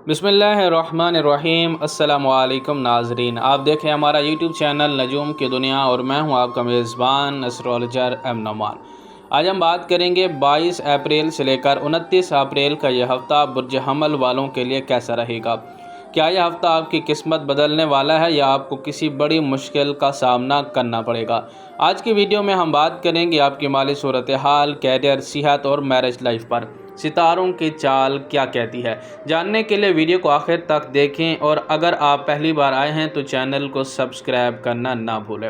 بسم اللہ الرحمن الرحیم۔ السلام علیکم ناظرین، آپ دیکھیں ہمارا یوٹیوب چینل نجوم کی دنیا اور میں ہوں آپ کا میزبان اسٹرالوجر ایم نعمان۔ آج ہم بات کریں گے 22 اپریل سے لے کر 29 اپریل کا یہ ہفتہ برج حمل والوں کے لیے کیسا رہے گا۔ کیا یہ ہفتہ آپ کی قسمت بدلنے والا ہے یا آپ کو کسی بڑی مشکل کا سامنا کرنا پڑے گا؟ آج کی ویڈیو میں ہم بات کریں گے آپ کی مالی صورتحال، کیریئر، صحت اور میرج لائف پر ستاروں کی چال کیا کہتی ہے۔ جاننے کے لیے ویڈیو کو آخر تک دیکھیں اور اگر آپ پہلی بار آئے ہیں تو چینل کو سبسکرائب کرنا نہ بھولیں۔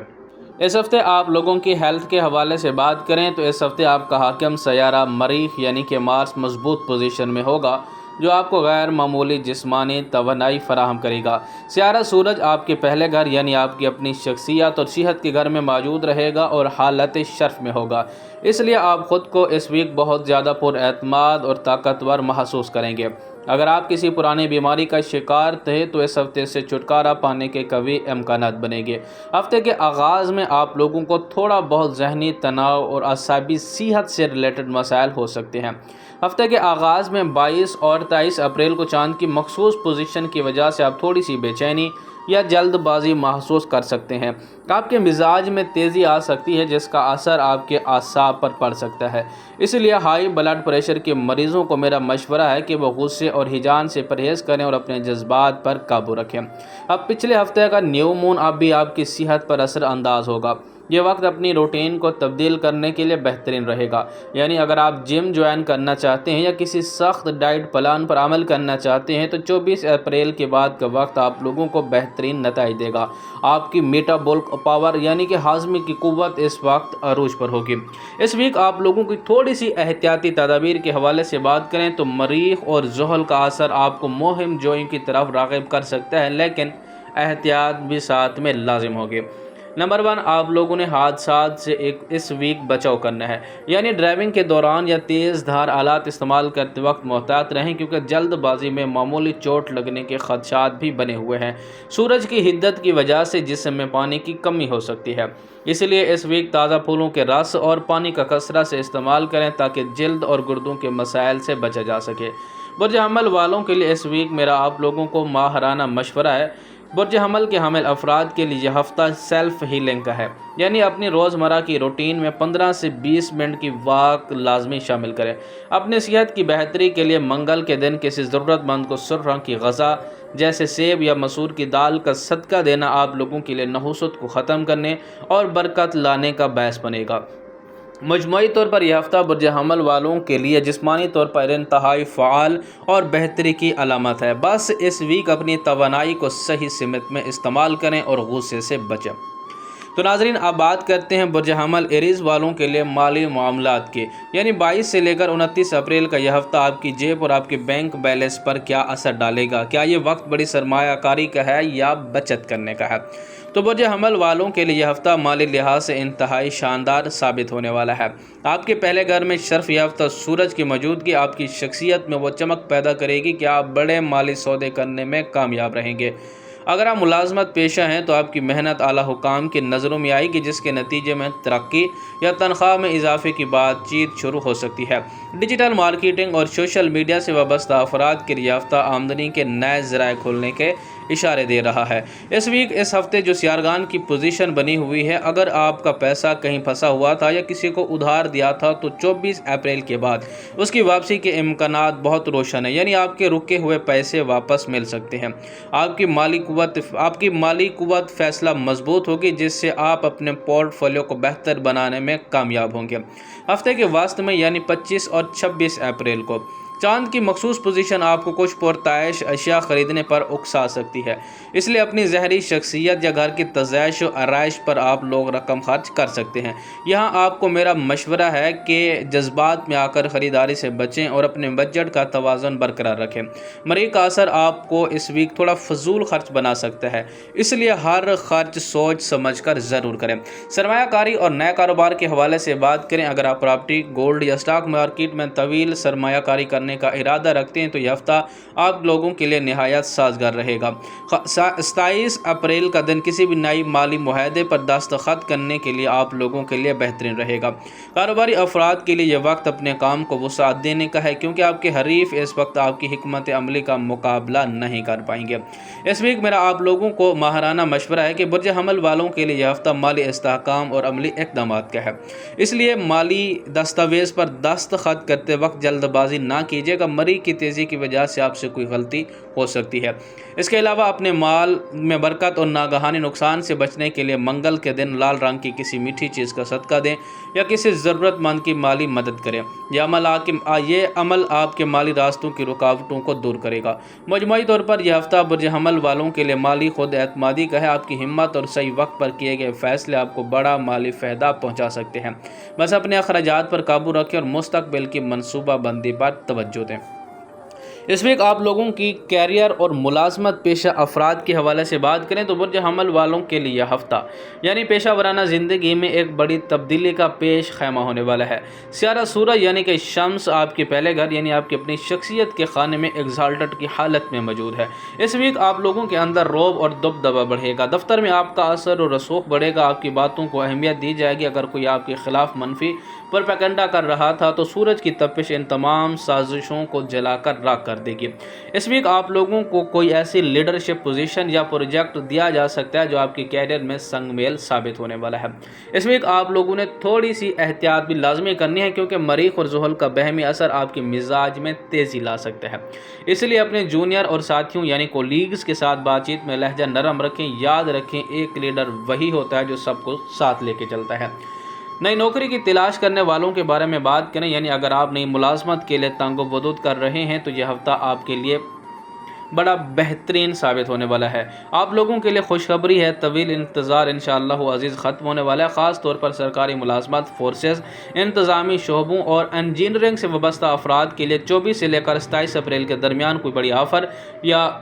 اس ہفتے آپ لوگوں کی ہیلتھ کے حوالے سے بات کریں تو اس ہفتے آپ کا حاکم سیارہ مریخ یعنی کہ مارس مضبوط پوزیشن میں ہوگا، جو آپ کو غیر معمولی جسمانی توانائی فراہم کرے گا۔ سیارہ سورج آپ کے پہلے گھر یعنی آپ کی اپنی شخصیت اور صحت کے گھر میں موجود رہے گا اور حالت شرف میں ہوگا، اس لیے آپ خود کو اس ویک بہت زیادہ پر اعتماد اور طاقتور محسوس کریں گے۔ اگر آپ کسی پرانی بیماری کا شکار تھے تو اس ہفتے سے چھٹکارا پانے کے قوی امکانات بنیں گے۔ ہفتے کے آغاز میں آپ لوگوں کو تھوڑا بہت ذہنی تناؤ اور اعصابی صحت سے ریلیٹڈ مسائل ہو سکتے ہیں۔ ہفتے کے آغاز میں 22 اور 23 اپریل کو چاند کی مخصوص پوزیشن کی وجہ سے آپ تھوڑی سی بے چینی یا جلد بازی محسوس کر سکتے ہیں۔ آپ کے مزاج میں تیزی آ سکتی ہے جس کا اثر آپ کے اعصاب پر پڑ سکتا ہے، اس لیے ہائی بلڈ پریشر کے مریضوں کو میرا مشورہ ہے کہ وہ غصے اور ہیجان سے پرہیز کریں اور اپنے جذبات پر قابو رکھیں۔ اب پچھلے ہفتے کا نیو مون اب بھی آپ کی صحت پر اثر انداز ہوگا۔ یہ وقت اپنی روٹین کو تبدیل کرنے کے لیے بہترین رہے گا، یعنی اگر آپ جم جوائن کرنا چاہتے ہیں یا کسی سخت ڈائٹ پلان پر عمل کرنا چاہتے ہیں تو 24 اپریل کے بعد کا وقت آپ لوگوں کو بہترین نتائج دے گا۔ آپ کی میٹابولک پاور یعنی کہ ہاضمے کی قوت اس وقت عروج پر ہوگی۔ اس ویک آپ لوگوں کی تھوڑی سی احتیاطی تدابیر کے حوالے سے بات کریں تو مریخ اور زحل کا اثر آپ کو مہم جوئی کی طرف راغب کر سکتا ہے، لیکن احتیاط بھی ساتھ میں لازم ہوگی۔ نمبر 1، آپ لوگوں نے حادثات سے اس ویک بچاؤ کرنا ہے، یعنی ڈرائیونگ کے دوران یا تیز دھار آلات استعمال کرتے وقت محتاط رہیں کیونکہ جلد بازی میں معمولی چوٹ لگنے کے خدشات بھی بنے ہوئے ہیں۔ سورج کی حدت کی وجہ سے جسم میں پانی کی کمی ہو سکتی ہے، اس لیے اس ویک تازہ پھولوں کے رس اور پانی کا کثرت سے استعمال کریں تاکہ جلد اور گردوں کے مسائل سے بچا جا سکے۔ برج حمل والوں کے لیے اس ویک میرا آپ لوگوں کو ماہرانہ مشورہ ہے۔ برج حمل کے حامل افراد کے لیے یہ ہفتہ سیلف ہیلنگ کا ہے، یعنی اپنی روزمرہ کی روٹین میں 15 سے 20 منٹ کی واک لازمی شامل کریں۔ اپنی صحت کی بہتری کے لیے منگل کے دن کسی ضرورت مند کو سرخ رنگ کی غذا جیسے سیب یا مسور کی دال کا صدقہ دینا آپ لوگوں کے لیے نحوست کو ختم کرنے اور برکت لانے کا باعث بنے گا۔ مجموعی طور پر یہ ہفتہ برج حمل والوں کے لیے جسمانی طور پر انتہائی فعال اور بہتری کی علامت ہے۔ بس اس ویک اپنی توانائی کو صحیح سمت میں استعمال کریں اور غصے سے بچیں۔ تو ناظرین، اب بات کرتے ہیں برج حمل ایریز والوں کے لیے مالی معاملات کے، یعنی 22 سے لے کر 29 اپریل کا یہ ہفتہ آپ کی جیب اور آپ کے بینک بیلنس پر کیا اثر ڈالے گا۔ کیا یہ وقت بڑی سرمایہ کاری کا ہے یا بچت کرنے کا ہے؟ تو برج حمل والوں کے لیے یہ ہفتہ مالی لحاظ سے انتہائی شاندار ثابت ہونے والا ہے۔ آپ کے پہلے گھر میں شرف یافتہ سورج کی موجودگی آپ کی شخصیت میں وہ چمک پیدا کرے گی کہ آپ بڑے مالی سودے کرنے میں کامیاب رہیں گے۔ اگر آپ ملازمت پیشہ ہیں تو آپ کی محنت اعلیٰ حکام کی نظروں میں آئے گی، جس کے نتیجے میں ترقی یا تنخواہ میں اضافے کی بات چیت شروع ہو سکتی ہے۔ ڈیجیٹل مارکیٹنگ اور سوشل میڈیا سے وابستہ افراد کے لیے ہفتہ آمدنی کے نئے ذرائع کھولنے کے اشارے دے رہا ہے۔ اس ویک اس ہفتے جو سیارگان کی پوزیشن بنی ہوئی ہے، اگر آپ کا پیسہ کہیں پھنسا ہوا تھا یا کسی کو ادھار دیا تھا تو 24 اپریل کے بعد اس کی واپسی کے امکانات بہت روشن ہیں، یعنی آپ کے رکے ہوئے پیسے واپس مل سکتے ہیں۔ آپ کی مالی قوت فیصلہ مضبوط ہوگی، جس سے آپ اپنے پورٹ فولیو کو بہتر بنانے میں کامیاب ہوں گے۔ ہفتے کے وسط میں یعنی 25 اور 26 اپریل کو چاند کی مخصوص پوزیشن آپ کو کچھ پرتعیش اشیاء خریدنے پر اکسا سکتی ہے، اس لیے اپنی ظاہری شخصیت یا گھر کی تزائش و آرائش پر آپ لوگ رقم خرچ کر سکتے ہیں۔ یہاں آپ کو میرا مشورہ ہے کہ جذبات میں آ کر خریداری سے بچیں اور اپنے بجٹ کا توازن برقرار رکھیں۔ مریخ کا اثر آپ کو اس ویک تھوڑا فضول خرچ بنا سکتا ہے، اس لیے ہر خرچ سوچ سمجھ کر ضرور کریں۔ سرمایہ کاری اور نئے کاروبار کے حوالے سے بات کریں، اگر آپ پراپرٹی، گولڈ یا اسٹاک مارکیٹ میں طویل سرمایہ کاری کرنے کرنے کا ارادہ رکھتے ہیں تو یہ ہفتہ آپ لوگوں کے لیے نہایت سازگار رہے گا۔ 27 اپریل کا دن کسی بھی نئی مالی معاہدے پر دستخط کرنے کے لیے آپ لوگوں کے لیے بہترین رہے گا۔ کاروباری افراد کے لیے یہ وقت اپنے کام کو وسعت دینے کا ہے، کیونکہ آپ کے حریف اس وقت آپ کی حکمت عملی کا مقابلہ نہیں کر پائیں گے۔ اس ویک میرا آپ لوگوں کو ماہرانہ مشورہ ہے کہ برج حمل والوں کے لیے یہ ہفتہ مالی استحکام اور عملی اقدامات کا ہے، اس لیے مالی دستاویز پر دستخط کرتے وقت جلد بازی نہ کیجیے گا۔ مری کی تیزی کی وجہ سے آپ سے کوئی غلطی ہو سکتی ہے۔ اس کے علاوہ اپنے مال میں برکت اور ناگہانی نقصان سے بچنے کے لیے منگل کے دن لال رنگ کی کسی میٹھی چیز کا صدقہ دیں یا کسی ضرورت مند کی مالی مدد کریں۔ یہ عمل آپ کے مالی راستوں کی رکاوٹوں کو دور کرے گا۔ مجموعی طور پر یہ ہفتہ برج حمل والوں کے لیے مالی خود اعتمادی کا ہے۔ آپ کی ہمت اور صحیح وقت پر کیے گئے فیصلے آپ کو بڑا مالی فائدہ پہنچا سکتے ہیں۔ بس اپنے اخراجات پر قابو رکھیں اور مستقبل کی منصوبہ بندی پر توجہ دیں۔ اس ویک آپ لوگوں کی کیریئر اور ملازمت پیشہ افراد کے حوالے سے بات کریں تو برج حمل والوں کے لیے یہ ہفتہ یعنی پیشہ ورانہ زندگی میں ایک بڑی تبدیلی کا پیش خیمہ ہونے والا ہے۔ سیارہ سورج یعنی کہ شمس آپ کے پہلے گھر یعنی آپ کی اپنی شخصیت کے خانے میں ایگزالٹڈ کی حالت میں موجود ہے۔ اس ویک آپ لوگوں کے اندر رعب اور دبدبہ بڑھے گا۔ دفتر میں آپ کا اثر و رسوخ بڑھے گا۔ آپ کی باتوں کو اہمیت دی جائے گی۔ اگر کوئی آپ کے خلاف منفی پروپیگنڈا کر رہا تھا تو سورج کی تپش ان تمام سازشوں کو جلا کر راکھ کر دے گی۔ اس ویک آپ لوگوں کو کوئی ایسی لیڈرشپ پوزیشن یا پروجیکٹ دیا جا سکتا ہے جو آپ کے کیریئر میں سنگ میل ثابت ہونے والا ہے۔ اس ویک آپ لوگوں نے تھوڑی سی احتیاط بھی لازمی کرنی ہے، کیونکہ مریخ اور زحل کا بہمی اثر آپ کے مزاج میں تیزی لا سکتا ہے۔ اس لیے اپنے جونیئر اور ساتھیوں یعنی کولیگز کے ساتھ بات چیت میں لہجہ نرم رکھیں۔ یاد رکھیں ایک لیڈر وہی ہوتا ہے جو سب کو ساتھ لے کے چلتا ہے۔ نئی نوکری کی تلاش کرنے والوں کے بارے میں بات کریں، یعنی اگر آپ نئی ملازمت کے لیے تنگ و بدود کر رہے ہیں تو یہ ہفتہ آپ کے لیے بڑا بہترین ثابت ہونے والا ہے۔ آپ لوگوں کے لیے خوشخبری ہے، طویل انتظار انشاءاللہ عزیز ختم ہونے والا ہے۔ خاص طور پر سرکاری ملازمت، فورسز، انتظامی شعبوں اور انجینئرنگ سے وابستہ افراد کے لیے 24 سے لے کر 27 اپریل کے درمیان کوئی بڑی آفر یا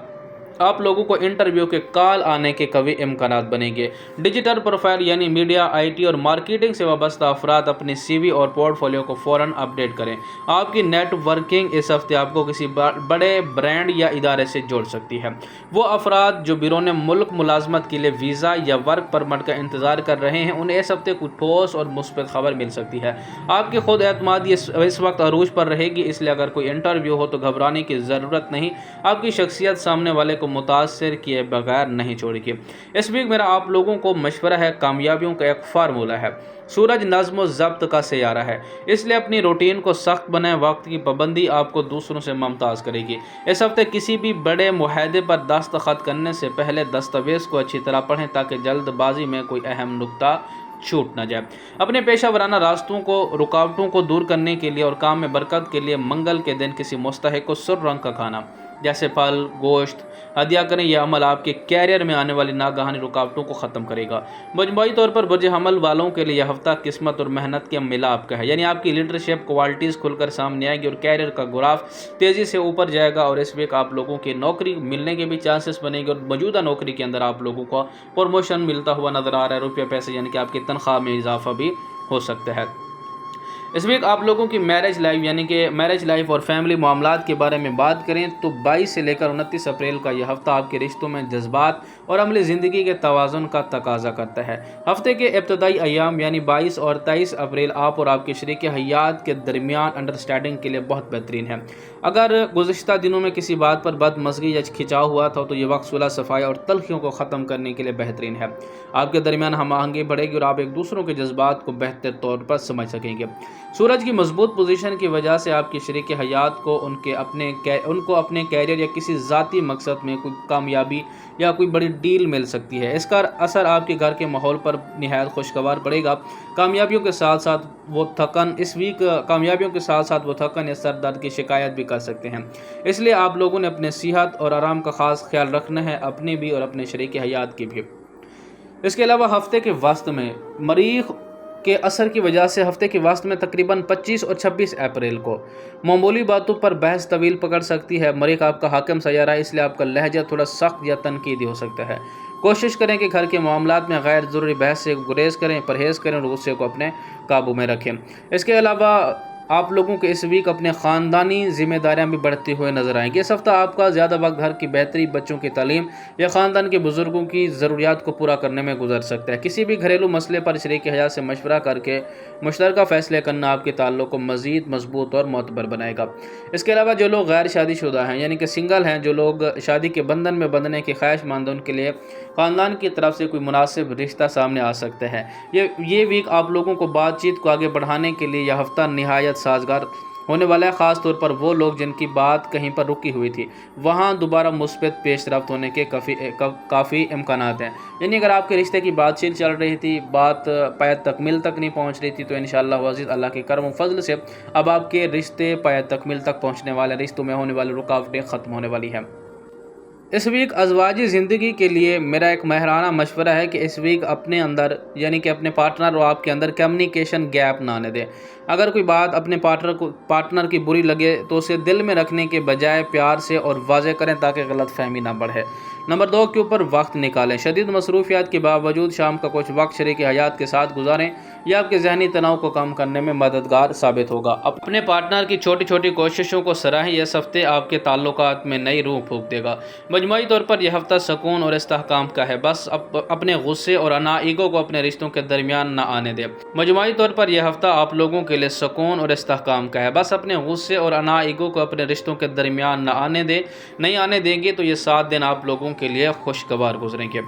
آپ لوگوں کو انٹرویو کے کال آنے کے قوی امکانات بنیں گے۔ ڈیجیٹل پروفائل یعنی میڈیا، آئی ٹی اور مارکیٹنگ سے وابستہ افراد اپنی سی وی اور پورٹ فولیو کو فوراً اپڈیٹ کریں۔ آپ کی نیٹ ورکنگ اس ہفتے آپ کو کسی بڑے برانڈ یا ادارے سے جوڑ سکتی ہے۔ وہ افراد جو بیرون ملک ملازمت کے لیے ویزا یا ورک پرمٹ کا انتظار کر رہے ہیں انہیں اس ہفتے کچھ ٹھوس اور مثبت خبر مل سکتی ہے۔ آپ کی خود اعتمادی اس وقت عروج پر رہے گی، اس لیے اگر کوئی انٹرویو ہو تو گھبرانے کی ضرورت نہیں۔ آپ کی شخصیت سامنے والے کو متاثر کیے بغیر نہیں چھوڑے گی۔ اس ویک میرا آپ لوگوں کو مشورہ ہے، کامیابیوں کا ایک فارمولہ ہے۔ سورج نظم و ضبط کا سیارہ ہے، اس لیے اپنی روٹین کو سخت بنائیں۔ وقت کی پابندی آپ کو دوسروں سے ممتاز کرے گی۔ اس ہفتے کسی بھی بڑے معاہدے پر دستخط کرنے سے پہلے دستاویز کو اچھی طرح پڑھیں تاکہ جلد بازی میں کوئی اہم نکتہ چھوٹ نہ جائے۔ اپنے پیشہ ورانہ راستوں کو رکاوٹوں کو دور کرنے کے لیے اور کام میں برکت کے لیے منگل کے دن کسی مستحق کو سرخ رنگ کا کھانا جیسے پھل، گوشت ہدیہ کریں۔ یہ عمل آپ کے کیریئر میں آنے والی ناگہانی رکاوٹوں کو ختم کرے گا۔ مجموعی طور پر برج حمل والوں کے لیے یہ ہفتہ قسمت اور محنت کے ملاپ کا ہے، یعنی آپ کی لیڈرشپ کوالٹیز کھل کر سامنے آئے گی اور کیریئر کا گراف تیزی سے اوپر جائے گا۔ اور اس ویک آپ لوگوں کی نوکری ملنے کے بھی چانسز بنے گے اور موجودہ نوکری کے اندر آپ لوگوں کو پروموشن ملتا ہوا نظر آ رہا ہے، روپیہ پیسے یعنی کہ آپ کی تنخواہ میں اضافہ بھی ہو سکتا ہے۔ اس ویک آپ لوگوں کی میرج لائف یعنی کہ میرج لائف اور فیملی معاملات کے بارے میں بات کریں تو 22 سے لے کر 29 اپریل کا یہ ہفتہ آپ کے رشتوں میں جذبات اور عملی زندگی کے توازن کا تقاضا کرتا ہے۔ ہفتے کے ابتدائی ایام یعنی 22 اور 23 اپریل آپ اور آپ کے شریک حیات کے درمیان انڈرسٹینڈنگ کے لیے بہت بہترین ہے۔ اگر گزشتہ دنوں میں کسی بات پر بدمزگی یا کھنچاؤ ہوا تھا تو یہ وقت صلح صفائی اور تلخیوں کو ختم کرنے کے لیے بہترین ہے۔ آپ کے درمیان ہم آہنگی بڑھے گی اور آپ ایک دوسروں کے جذبات کو بہتر طور پر سمجھ سکیں گے۔ سورج کی مضبوط پوزیشن کی وجہ سے آپ کی شریک حیات کو ان کو اپنے کیریئر یا کسی ذاتی مقصد میں کوئی کامیابی یا کوئی بڑی ڈیل مل سکتی ہے۔ اس کا اثر آپ کے گھر کے ماحول پر نہایت خوشگوار پڑے گا۔ کامیابیوں کے ساتھ ساتھ وہ تھکن یا سر درد کی شکایت بھی کر سکتے ہیں، اس لیے آپ لوگوں نے اپنے صحت اور آرام کا خاص خیال رکھنا ہے، اپنی بھی اور اپنے شریک حیات کی بھی۔ اس کے علاوہ ہفتے کے وسط میں مریخ کے اثر کی وجہ سے ہفتے کے وسط میں تقریباً 25 اور 26 اپریل کو معمولی باتوں پر بحث طویل پکڑ سکتی ہے۔ مریخ آپ کا حاکم سیارہ ہے، اس لیے آپ کا لہجہ تھوڑا سخت یا تنقیدی ہو سکتا ہے۔ کوشش کریں کہ گھر کے معاملات میں غیر ضروری بحث سے گریز کریں، پرہیز کریں اور غصے کو اپنے قابو میں رکھیں۔ اس کے علاوہ آپ لوگوں کو اس ویک اپنے خاندانی ذمہ داریاں بھی بڑھتے ہوئے نظر آئیں گی۔ اس ہفتہ آپ کا زیادہ وقت گھر کی بہتری، بچوں کی تعلیم یا خاندان کے بزرگوں کی ضروریات کو پورا کرنے میں گزر سکتا ہے۔ کسی بھی گھریلو مسئلے پر شریک حیات سے مشورہ کر کے مشترکہ فیصلے کرنا آپ کے تعلق کو مزید مضبوط اور معتبر بنائے گا۔ اس کے علاوہ جو لوگ غیر شادی شدہ ہیں یعنی کہ سنگل ہیں، جو لوگ شادی کے بندھن میں بندھنے کی خواہش مند ہیں، ان کے لیے خاندان کی طرف سے کوئی مناسب رشتہ سامنے آ سکتا ہے۔ یہ ویک آپ لوگوں کو بات چیت کو آگے بڑھانے کے لیے یہ ہفتہ نہایت سازگار ہونے والا ہے، خاص طور پر وہ لوگ جن کی بات کہیں پر رکی ہوئی تھی، وہاں دوبارہ مثبت پیش رفت ہونے کے کافی امکانات ہیں۔ یعنی اگر آپ کے رشتے کی بات چیت چل رہی تھی، بات پایہ تکمیل تک نہیں پہنچ رہی تھی، تو انشاءاللہ عزیز اللہ کے کرم و فضل سے اب آپ کے رشتے پایہ تکمیل تک پہنچنے والے، رشتوں میں ہونے والی رکاوٹیں ختم ہونے والی ہیں۔ اس ویک ازواجی زندگی کے لیے میرا ایک ماہرانہ مشورہ ہے کہ اس ویک اپنے اندر یعنی کہ اپنے پارٹنر اور آپ کے اندر کمیونیکیشن گیپ نہ آنے دیں۔ اگر کوئی بات اپنے پارٹنر کی بری لگے تو اسے دل میں رکھنے کے بجائے پیار سے اور واضح کریں تاکہ غلط فہمی نہ بڑھے۔ نمبر 2 کے اوپر وقت نکالیں۔ شدید مصروفیات کے باوجود شام کا کچھ وقت شریک حیات کے ساتھ گزاریں، یہ آپ کے ذہنی تناؤ کو کم کرنے میں مددگار ثابت ہوگا۔ اپنے پارٹنر کی چھوٹی چھوٹی کوششوں کو سراہیں، یہ ہفتے آپ کے تعلقات میں نئی روح پھونک دے گا۔ مجموعی طور پر یہ ہفتہ سکون اور استحکام کا ہے، بس اپنے غصے اور ایگو کو اپنے رشتوں کے درمیان نہ آنے دیں۔ مجموعی طور پر یہ ہفتہ آپ لوگوں کے لیے سکون اور استحکام کا ہے، بس اپنے غصے اور ایگو کو اپنے رشتوں کے درمیان نہیں آنے دیں گے تو یہ 7 دن آپ لوگوں کے لیے خوشگوار گزریں گے۔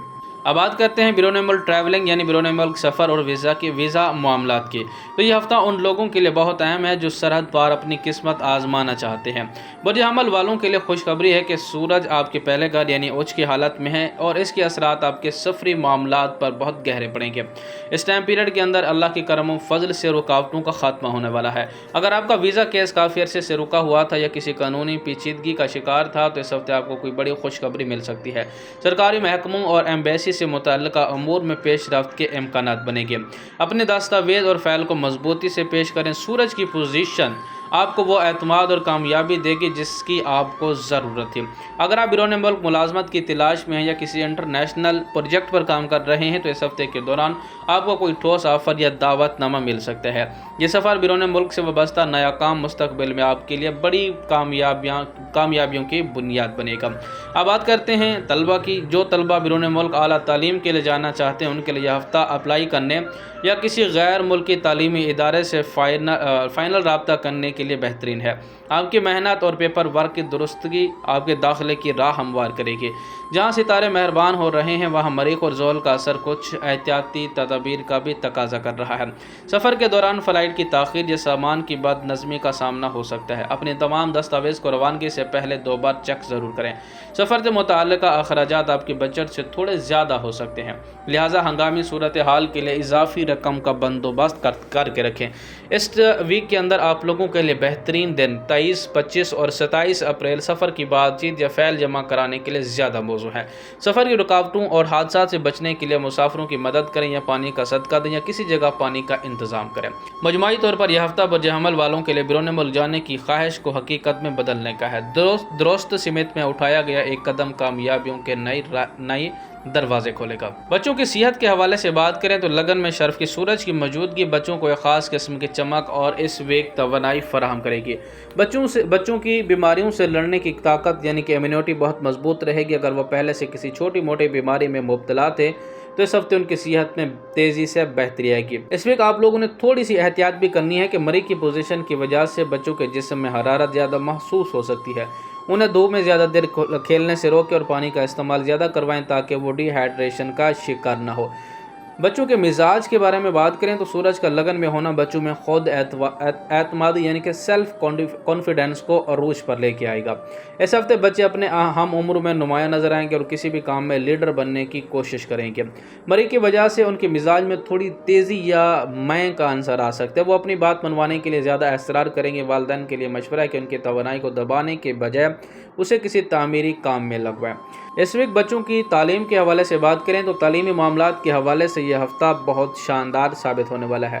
اب بات کرتے ہیں بیرون ملک ٹریولنگ یعنی بیرون ملک سفر اور ویزا معاملات کی۔ تو یہ ہفتہ ان لوگوں کے لیے بہت اہم ہے جو سرحد پار اپنی قسمت آزمانا چاہتے ہیں۔ برج حمل والوں کے لیے خوشخبری ہے کہ سورج آپ کے پہلے گھر یعنی اوج کی حالت میں ہے اور اس کے اثرات آپ کے سفری معاملات پر بہت گہرے پڑیں گے۔ اس ٹائم پیریڈ کے اندر اللہ کے کرم و فضل سے رکاوٹوں کا خاتمہ ہونے والا ہے۔ اگر آپ کا ویزا کیس کافی عرصے سے رکا ہوا تھا یا کسی قانونی پیچیدگی کا شکار تھا تو اس ہفتے آپ کو کوئی بڑی خوشخبری مل سکتی ہے۔ سرکاری محکموں اور ایمبیسی سے متعلقہ امور میں پیش رفت کے امکانات بنے گے۔ اپنے دستاویز اور فائل کو مضبوطی سے پیش کریں۔ سورج کی پوزیشن آپ کو وہ اعتماد اور کامیابی دے گی جس کی آپ کو ضرورت تھی۔ اگر آپ بیرون ملک ملازمت کی تلاش میں ہیں یا کسی انٹرنیشنل پروجیکٹ پر کام کر رہے ہیں تو اس ہفتے کے دوران آپ کو کوئی ٹھوس آفر یا دعوت نامہ مل سکتا ہے۔ یہ سفر بیرون ملک سے وابستہ نیا کام مستقبل میں آپ کے لیے بڑی کامیابیوں کی بنیاد بنے گا۔ اب بات کرتے ہیں طلبہ کی۔ جو طلبہ بیرون ملک اعلیٰ تعلیم کے لیے جانا چاہتے ہیں ان کے لیے یہ ہفتہ اپلائی کرنے یا کسی غیر ملکی تعلیمی ادارے سے فائنل رابطہ کرنے کے لیے بہترین ہے۔ آپ کی محنت اور پیپر ورک کی درستگی آپ کے داخلے کی راہ ہموار کرے گی۔ جہاں ستارے مہربان ہو رہے ہیں وہاں مریخ اور زحل کا اثر کچھ احتیاطی تدابیر کا بھی تقاضا کر رہا ہے۔ سفر کے دوران فلائٹ کی تاخیر یا سامان کی بد نظمی کا سامنا ہو سکتا ہے۔ اپنے تمام دستاویز کو روانگی سے پہلے 2 بار چیک ضرور کریں۔ سفر سے متعلقہ اخراجات آپ کی بجٹ سے تھوڑے زیادہ ہو سکتے ہیں، لہٰذا ہنگامی صورتحال کے لیے اضافی رقم کا بندوبست کر کے رکھیں۔ اس ویک کے اندر آپ لوگوں کے لیے بہترین دن 23، 25 اور 27 اپریل سفر کی بات چیت یا فائل جمع کرانے کے لیے زیادہ موزوں ہے۔ سفر کی رکاوٹوں اور حادثات سے بچنے کے لیے مسافروں کی مدد کریں یا پانی کا صدقہ دیں یا کسی جگہ پانی کا انتظام کریں۔ مجموعی طور پر یہ ہفتہ برج حمل والوں کے لیے بیرون ملک جانے کی خواہش کو حقیقت میں بدلنے کا ہے۔ درست سمت میں اٹھایا گیا ایک قدم کامیابیوں کے نئی دروازے کھولے گا۔ بچوں کی صحت کے حوالے سے بات کریں تو لگن میں شرف کی سورج کی موجودگی بچوں کو ایک خاص قسم کی چمک اور اس ویک توانائی فراہم کرے گی۔ بچوں کی بیماریوں سے لڑنے کی طاقت یعنی کہ امیونٹی بہت مضبوط رہے گی۔ اگر وہ پہلے سے کسی چھوٹی موٹی بیماری میں مبتلا تھے تو اس ہفتے ان کی صحت میں تیزی سے بہتری آئے گی۔ اس ویک آپ لوگوں نے تھوڑی سی احتیاط بھی کرنی ہے کہ مریخ کی پوزیشن کی وجہ سے بچوں کے جسم میں حرارت زیادہ محسوس ہو سکتی ہے۔ انہیں دھوپ میں زیادہ دیر کھیلنے سے روکیں اور پانی کا استعمال زیادہ کروائیں تاکہ وہ ڈی ہائیڈریشن کا شکار نہ ہو۔ بچوں کے مزاج کے بارے میں بات کریں تو سورج کا لگن میں ہونا بچوں میں خود اعتمادی یعنی کہ سیلف کانفیڈنس کو عروج پر لے کے آئے گا۔ اس ہفتے بچے اپنے ہم عمر میں نمایاں نظر آئیں گے اور کسی بھی کام میں لیڈر بننے کی کوشش کریں گے۔ مریخ کی وجہ سے ان کے مزاج میں تھوڑی تیزی یا میں کا عنصر آ سکتا ہے۔ وہ اپنی بات منوانے کے لیے زیادہ اصرار کریں گے۔ والدین کے لیے مشورہ ہے کہ ان کی توانائی کو دبانے کے بجائے اسے کسی تعمیری کام میں لگوائیں۔ اس ویک بچوں کی تعلیم کے حوالے سے بات کریں تو تعلیمی معاملات کے حوالے سے یہ ہفتہ بہت شاندار ثابت ہونے والا ہے۔